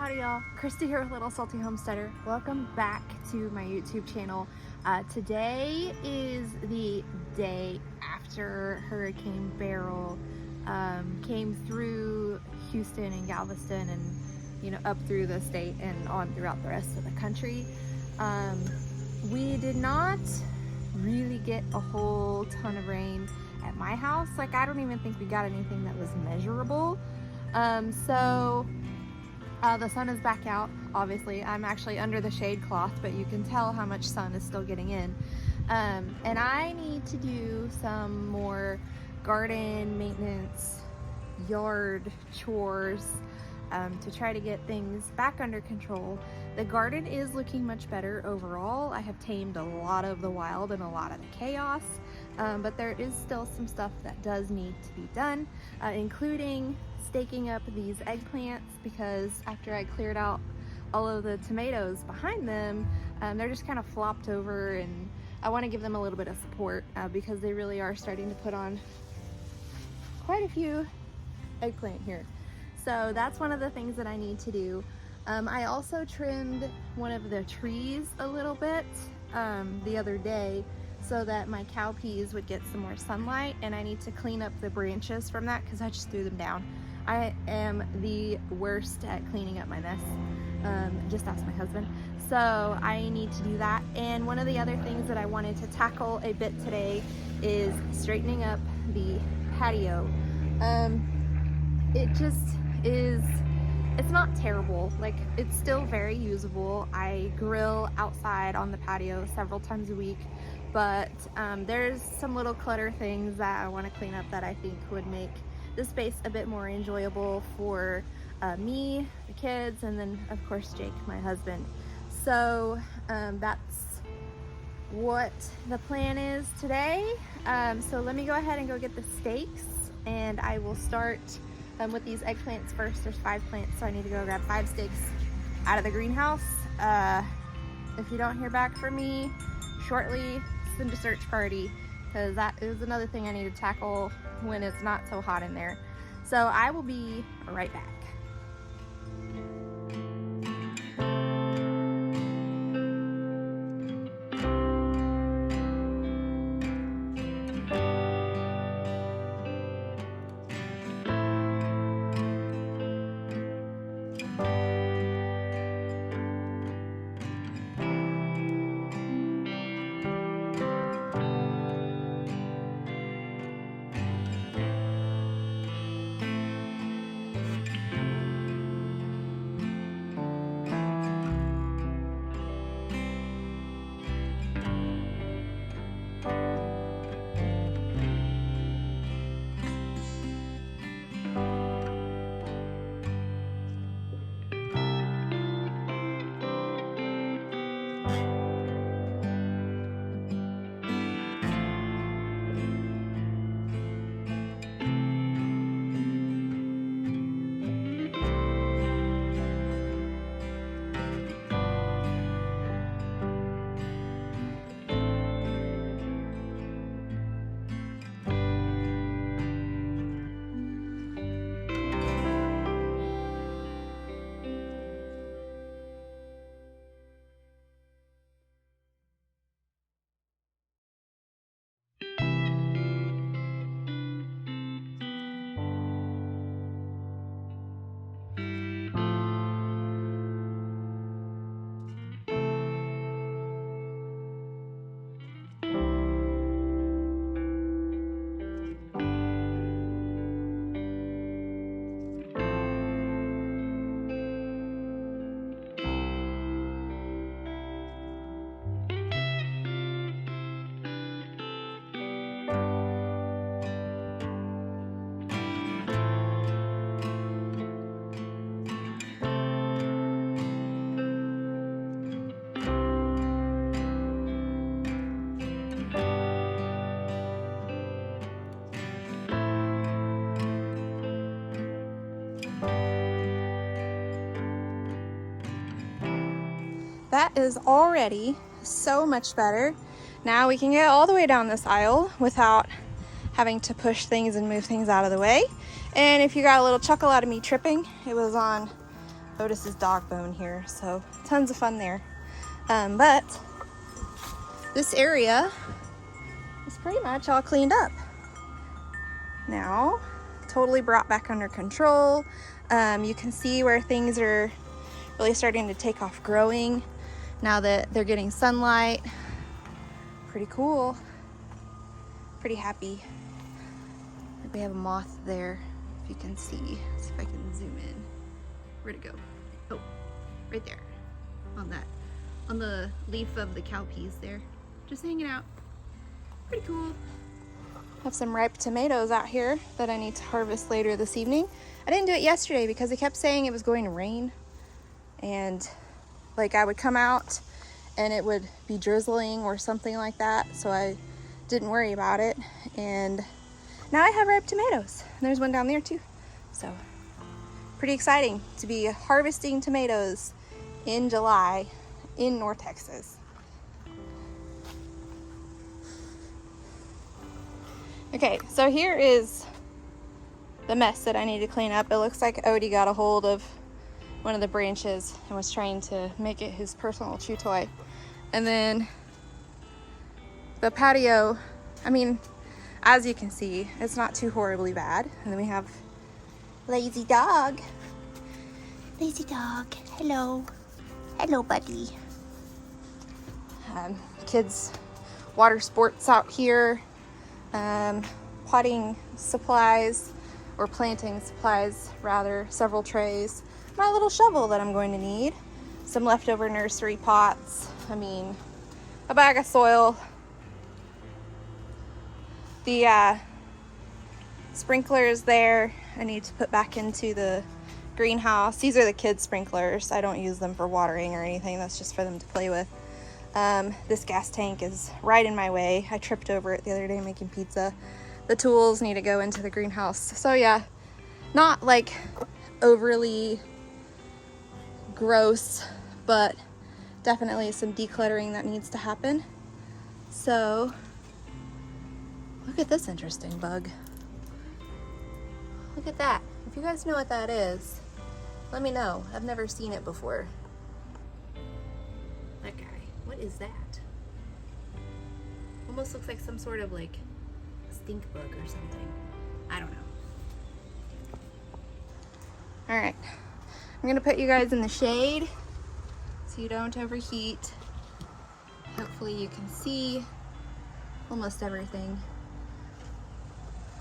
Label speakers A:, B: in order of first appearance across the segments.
A: Howdy y'all, Christi here with Little Salty Homesteader. Welcome back to my YouTube channel. Today is the day after Hurricane Beryl came through Houston and Galveston and up through the state and on throughout the rest of the country. We did not really get a whole ton of rain at my house. Like, I don't even think we got anything that was measurable. The sun is back out, obviously. I'm actually under the shade cloth, but you can tell how much sun is still getting in. And I need to do some more garden maintenance, yard chores, to try to get things back under control. The garden is looking much better overall. I have tamed a lot of the wild and a lot of the chaos, but there is still some stuff that does need to be done, including staking up these eggplants, because after I cleared out all of the tomatoes behind them, they're just kind of flopped over, and I want to give them a little bit of support because they really are starting to put on quite a few eggplant here. So that's one of the things that I need to do. I also trimmed one of the trees a little bit the other day so that my cow peas would get some more sunlight, and I need to clean up the branches from that because I just threw them down. I am the worst at cleaning up my mess. Just ask my husband. So I need to do that. And one of the other things that I wanted to tackle a bit today is straightening up the patio. It just is, it's not terrible. Like, it's still very usable. I grill outside on the patio several times a week, but there's some little clutter things that I want to clean up that I think would make the space a bit more enjoyable for me, the kids, and then of course Jake, my husband. So that's what the plan is today. So let me go ahead and go get the stakes, and I will start with these eggplants first. There's 5 plants, so I need to go grab 5 stakes out of the greenhouse. If you don't hear back from me shortly, send a search party, because that is another thing I need to tackle when it's not so hot in there. So I will be right back. That is already so much better. Now we can get all the way down this aisle without having to push things and move things out of the way. And if you got a little chuckle out of me tripping, it was on Otis's dog bone here, so tons of fun there. But this area is pretty much all cleaned up now, totally brought back under control. You can see where things are really starting to take off growing now that they're getting sunlight. Pretty cool. Pretty happy. Like we have a moth there, if you can see. Let's see if I can zoom in. Where'd it go? Oh, right there. On the leaf of the cowpeas there. Just hanging out. Pretty cool. Have some ripe tomatoes out here that I need to harvest later this evening. I didn't do it yesterday because it kept saying it was going to rain. And like I would come out and it would be drizzling or something like that. So I didn't worry about it. And now I have ripe tomatoes. And there's one down there too. So pretty exciting to be harvesting tomatoes in July in North Texas. Okay, so here is the mess that I need to clean up. It looks like Odie got a hold of one of the branches and was trying to make it his personal chew toy. And then the patio, I mean, as you can see, it's not too horribly bad. And then we have lazy dog. Lazy dog, hello. Hello, buddy. Kids' water sports out here. Potting supplies, or planting supplies rather, several trays, my little shovel that I'm going to need, some leftover nursery pots, I mean, a bag of soil, the sprinklers there I need to put back into the greenhouse. These are the kids' sprinklers. I don't use them for watering or anything, that's just for them to play with. This gas tank is right in my way. I tripped over it the other day making pizza. The tools need to go into the greenhouse. So yeah, not like overly gross, but definitely some decluttering that needs to happen. So look at this interesting bug. Look at that. If you guys know what that is, let me know. I've never seen it before. That guy. What is that? Almost looks like some sort of like stink bug or something. I don't know. All right, I'm gonna put you guys in the shade so you don't overheat. Hopefully you can see almost everything.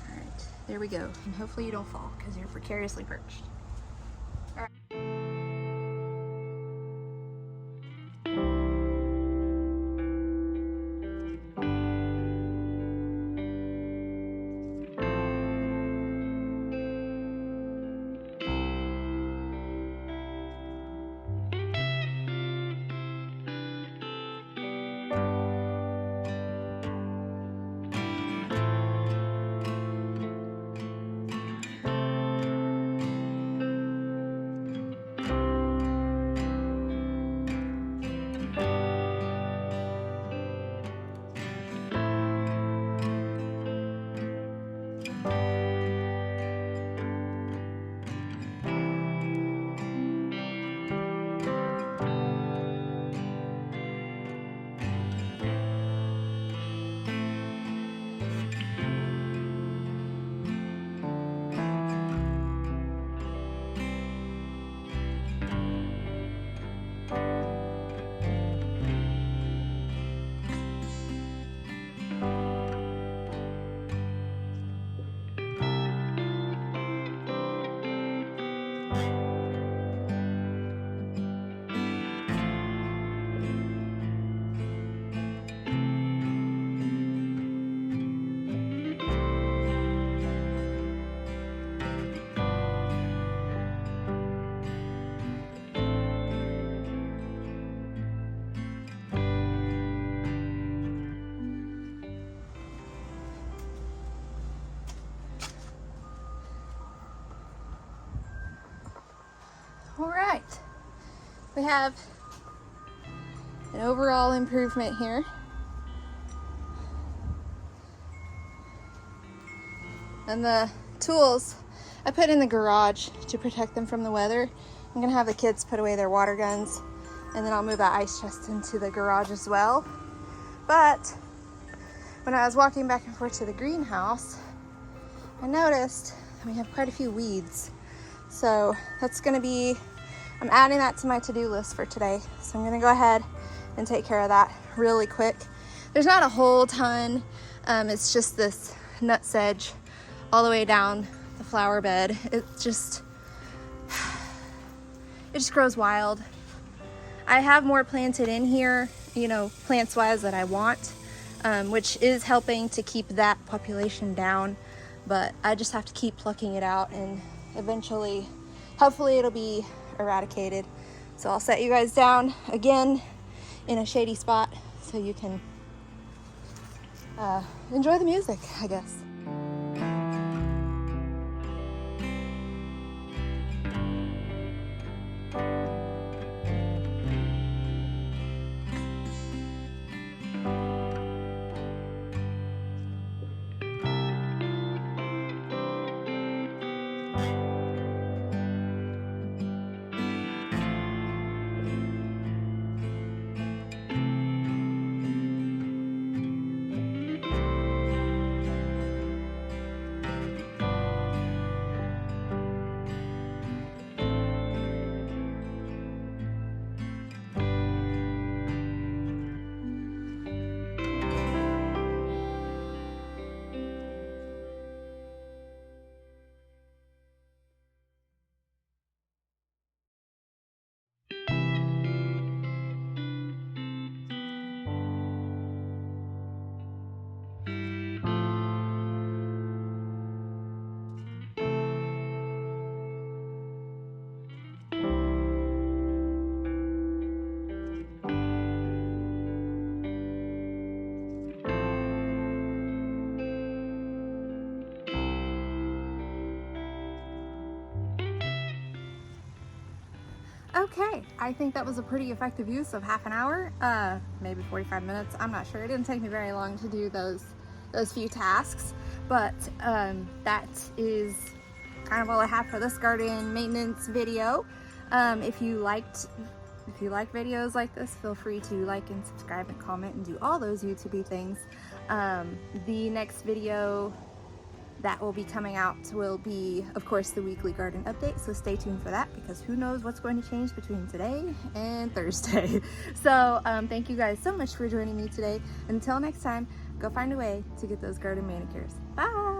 A: All right, there we go. And hopefully you don't fall because you're precariously perched. All right. All right, we have an overall improvement here. And the tools I put in the garage to protect them from the weather I'm gonna have the kids put away their water guns, and then I'll move that ice chest into the garage as well. But when I was walking back and forth to the greenhouse, I noticed we have quite a few weeds. So that's gonna be, I'm adding that to my to-do list for today. So I'm gonna go ahead and take care of that really quick. There's not a whole ton. It's just this nut sedge all the way down the flower bed. It just grows wild. I have more planted in here, you know, plants wise that I want, which is helping to keep that population down, but I just have to keep plucking it out, and eventually, hopefully it'll be eradicated. So I'll set you guys down again in a shady spot so you can enjoy the music, I guess. Okay, I think that was a pretty effective use of half an hour, maybe 45 minutes. I'm not sure. It didn't take me very long to do those few tasks, but that is kind of all I have for this garden maintenance video. If you like videos like this, feel free to like and subscribe and comment and do all those YouTube-y things. The next video that will be coming out will be, of course, the weekly garden update, so stay tuned for that, because who knows what's going to change between today and Thursday. So thank you guys so much for joining me today. Until next time, go find a way to get those garden manicures. Bye!